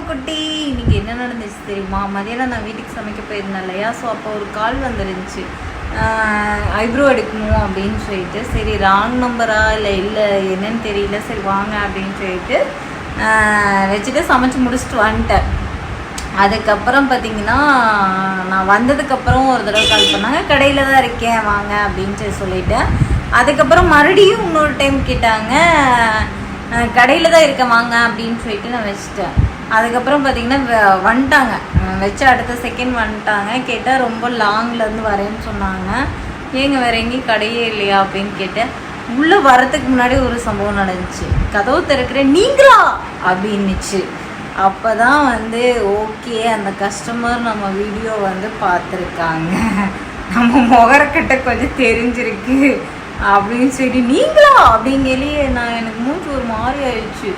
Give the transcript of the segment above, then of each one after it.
குட்டி இன்னைக்கு என்ன நடந்துச்சு தெரியுமா? மதியானம் நான் வீட்டுக்கு சமைக்க போயிருந்தேன் இல்லையா, ஸோ அப்போ ஒரு கால் வந்துருந்துச்சு, ஐப்ரோ எடுக்கணும் அப்படின்னு சொல்லிட்டு. சரி ராங் நம்பரா இல்லை என்னன்னு தெரியல, சரி வாங்க அப்படின்னு சொல்லிட்டு வச்சுட்டு சமைச்சு முடிச்சுட்டு வந்துட்டேன். அதுக்கப்புறம் பார்த்தீங்கன்னா நான் வந்ததுக்கப்புறம் ஒரு தடவை கால் பண்ணாங்க, கடையில் தான் இருக்கேன் வாங்க அப்படின்னு சொல்லிட்டேன். அதுக்கப்புறம் மறுபடியும் இன்னொரு டைம் கேட்டாங்க, கடையில் தான் இருக்கேன் வாங்க அப்படின்னு சொல்லிட்டு நான் வச்சுட்டேன். அதுக்கப்புறம் பார்த்தீங்கன்னா வந்துட்டாங்க, வச்ச அடுத்த செகண்ட் வந்துட்டாங்க. கேட்டால் ரொம்ப லாங்லேருந்து வரேன்னு சொன்னாங்க. ஏங்க வேறு எங்கேயும் கடையே இல்லையா அப்படின்னு கேட்டேன். உள்ளே வரத்துக்கு முன்னாடி ஒரு சம்பவம் நடந்துச்சு. கதவு திறக்கிறேன், நீங்களா அப்படின்னுச்சு. அப்போ தான் ஓகே அந்த கஸ்டமர் நம்ம வீடியோ பார்த்துருக்காங்க, நம்ம முகரக்கட்டை கொஞ்சம் தெரிஞ்சிருக்கு அப்படின்னு சொல்லி நீங்களா அப்படிங்கலி நான் எனக்கு மூச்சு ஒரு மாதிரி ஆயிடுச்சு.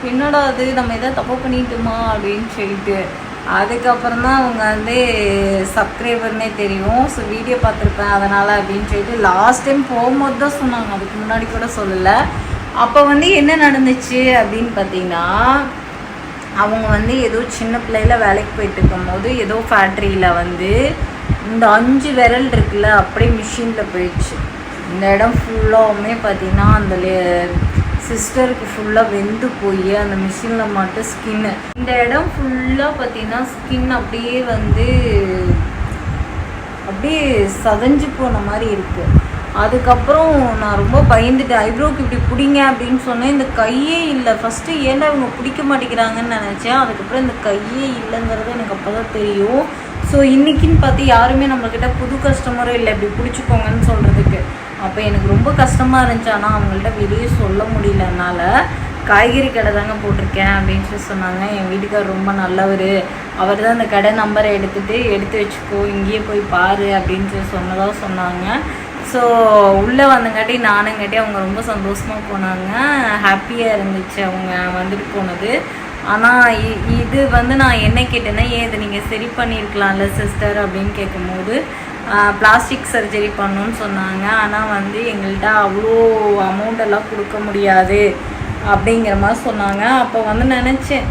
என்னடா அது நம்ம எதாவது தப்பு பண்ணிட்டோமா அப்படின்னு சொல்லிட்டு. அதுக்கப்புறம் தான் அவங்க சப்ஸ்கிரைபர்னே தெரியும், ஸோ வீடியோ பார்த்துருப்பேன் அதனால் அப்படின்னு சொல்லிட்டு லாஸ்ட் டைம் போகும்போது தான் சொன்னாங்க, அதுக்கு முன்னாடி கூட சொல்லலை. அப்போ என்ன நடந்துச்சு அப்படின்னு பார்த்தீங்கன்னா, அவங்க ஏதோ சின்ன பிள்ளையில வேலைக்கு போயிட்டு இருக்கும்போது ஏதோ ஃபேக்ட்ரியில் இந்த 5 விரல் இருக்குல்ல அப்படியே மிஷினில் போயிடுச்சு. இந்த இடம் ஃபுல்லாகவுமே பார்த்தீங்கன்னா அந்த சிஸ்டருக்கு ஃபுல்லாக வெந்து போய் அந்த மிஷினில் மட்டும் ஸ்கின்னு, இந்த இடம் ஃபுல்லாக பார்த்தீங்கன்னா ஸ்கின் அப்படியே அப்படியே சதஞ்சு போன மாதிரி இருக்குது. அதுக்கப்புறம் நான் ரொம்ப பயந்துட்டேன். ஐப்ரோக்கு இப்படி பிடிங்க அப்படின்னு சொன்னேன், இந்த கையே இல்லை. ஃபஸ்ட்டு ஏன்டா இவங்க பிடிக்க மாட்டேங்கிறாங்கன்னு நினச்சேன். அதுக்கப்புறம் இந்த கையே இல்லைங்கிறது எனக்கு அப்போ தான் தெரியும். ஸோ இன்றைக்கின்னு பார்த்து யாருமே நம்மக்கிட்ட புது கஸ்டமரும் இல்லை இப்படி பிடிச்சிக்கோங்கன்னு சொல்கிறதுக்கு. அப்போ எனக்கு ரொம்ப கஷ்டமாக இருந்துச்சு. ஆனால் அவங்கள்ட்ட வெளியே சொல்ல முடியலனால காய்கறி கடை தாங்க போட்டிருக்கேன் அப்படின்னு சொல்லி சொன்னாங்க. என் வீட்டுக்கார் ரொம்ப நல்லவர், அவர் தான் அந்த கடை நம்பரை எடுத்து வச்சுக்கோ, இங்கேயே போய் பாரு அப்படின்னு சொல்லி சொன்னதாக சொன்னாங்க. ஸோ உள்ளே வந்தங்காட்டி நானுங்காட்டி அவங்க ரொம்ப சந்தோஷமாக போனாங்க, ஹாப்பியாக இருந்துச்சு அவங்க வந்துட்டு போனது. ஆனால் இது நான் என்ன கேட்டேன்னா, ஏன் இதை நீங்கள் சரி பண்ணியிருக்கலாம்ல சிஸ்டர் அப்படின்னு கேட்கும்போது பிளாஸ்டிக் சர்ஜரி பண்ணணுன்னு சொன்னாங்க. ஆனால் எங்கள்கிட்ட அவ்வளோ அமௌண்ட்டெல்லாம் கொடுக்க முடியாது அப்படிங்கிற மாதிரி சொன்னாங்க. அப்போ நினச்சேன்,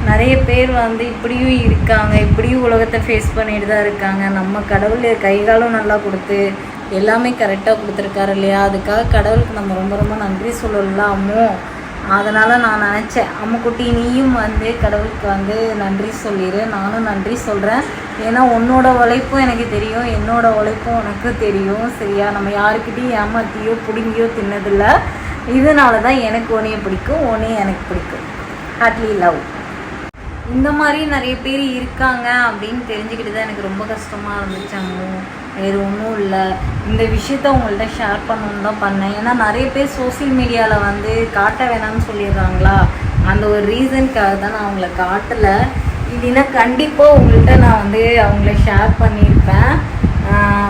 நிறைய பேர் இப்படியும் இருக்காங்க, இப்படியும் உலகத்தை ஃபேஸ் பண்ணிட்டு தான் இருக்காங்க. நம்ம கடவுள் கை காலம் நல்லா கொடுத்து எல்லாமே கரெக்டாக கொடுத்துருக்காரு இல்லையா, அதுக்காக கடவுளுக்கு நம்ம ரொம்ப ரொம்ப நன்றி சொல்லலாமோ. அதனால் நான் நினச்சேன், அம்முக்குட்டி நீயும் கடவுளுக்கு நன்றி சொல்லிடு. நானும் நன்றி சொல்கிறேன், ஏன்னா உன்னோட உழைப்பும் எனக்கு தெரியும், என்னோட உழைப்பும் உனக்கு தெரியும் சரியா. நம்ம யாருக்கிட்டையும் ஏமாத்தியோ பிடுங்கியோ தின்னதில்லை. இதனால தான் எனக்கு உன்னையை பிடிக்கும், உன்னையும் எனக்கு பிடிக்கும். Hardly love. இந்த மாதிரி நிறைய பேர் இருக்காங்க அப்படின்னு தெரிஞ்சுக்கிட்டு தான் எனக்கு ரொம்ப கஷ்டமாக இருந்துச்சு. அம்மோ வேறு ஒன்றும் இல்லை, இந்த விஷயத்த உங்கள்கிட்ட ஷேர் பண்ணணுன்னு தான் பண்ணேன். ஏன்னா நிறைய பேர் சோசியல் மீடியாவில் காட்ட வேணாம்னு சொல்லிடுறாங்களா, அந்த ஒரு ரீசனுக்காக தான் நான் அவங்கள காட்டலை. இல்லைன்னா கண்டிப்பாக உங்கள்கிட்ட நான் அவங்கள ஷேர் பண்ணியிருப்பேன்.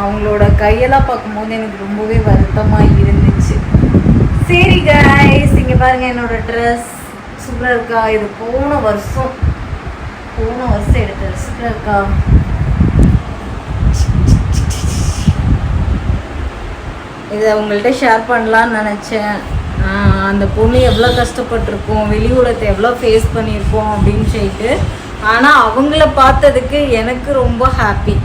அவங்களோட கையெல்லாம் பார்க்கும்போது எனக்கு ரொம்பவே வருத்தமாக இருந்துச்சு. சரி கைஸ், இங்கே பாருங்கள் என்னோடய ட்ரெஸ் சூப்பராக இருக்கா? இது போன வருஷம் எடுத்த சூப்பராக இருக்கா? இதை உங்கள்கிட்ட ஷேர் பண்ணலான்னு நினச்சேன். அந்த பொண்ணு எவ்வளோ கஷ்டப்பட்டிருக்கோம், வெளி உலகத்தை எவ்வளோ ஃபேஸ் பண்ணியிருக்கோம் அப்படின்னு சொல்லிட்டு. ஆனால் அவங்கள பார்த்ததுக்கு எனக்கு ரொம்ப ஹாப்பி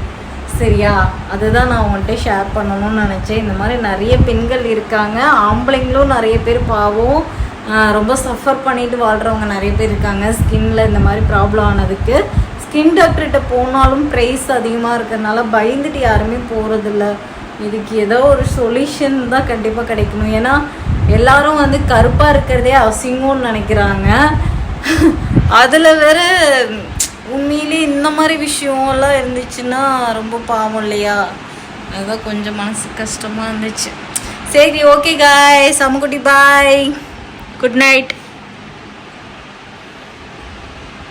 சரியா. அதுதான் நான் உங்கள்கிட்ட ஷேர் பண்ணணும்னு நினச்சேன். இந்த மாதிரி நிறைய பெண்கள் இருக்காங்க, ஆம்பளைங்களும் நிறைய பேர் பாவம் ரொம்ப சஃபர் பண்ணிட்டு வாழ்கிறவங்க நிறைய பேர் இருக்காங்க. ஸ்கின்னில் இந்த மாதிரி ப்ராப்ளம் ஆனதுக்கு ஸ்கின் டாக்டர்கிட்ட போனாலும் ப்ரைஸ் அதிகமாக இருக்கிறதுனால பயந்துட்டு யாருமே போகிறதில்ல. இதுக்கு ஏதோ ஒரு சொல்யூஷன் தான் கண்டிப்பாக கிடைக்கணும். ஏன்னா எல்லாரும் கருப்பாக இருக்கிறதே அசிங்கம்னு நினைக்கிறாங்க. அதில் வேறு உண்மையிலே இந்த மாதிரி விஷயம்லாம் இருந்துச்சுன்னா ரொம்ப பாவம் இல்லையா. அதுதான் கொஞ்சம் மனசு கஷ்டமாக இருந்துச்சு. சரி ஓகே காய்ஸ், அம்முக்குட்டி பாய், குட் நைட்.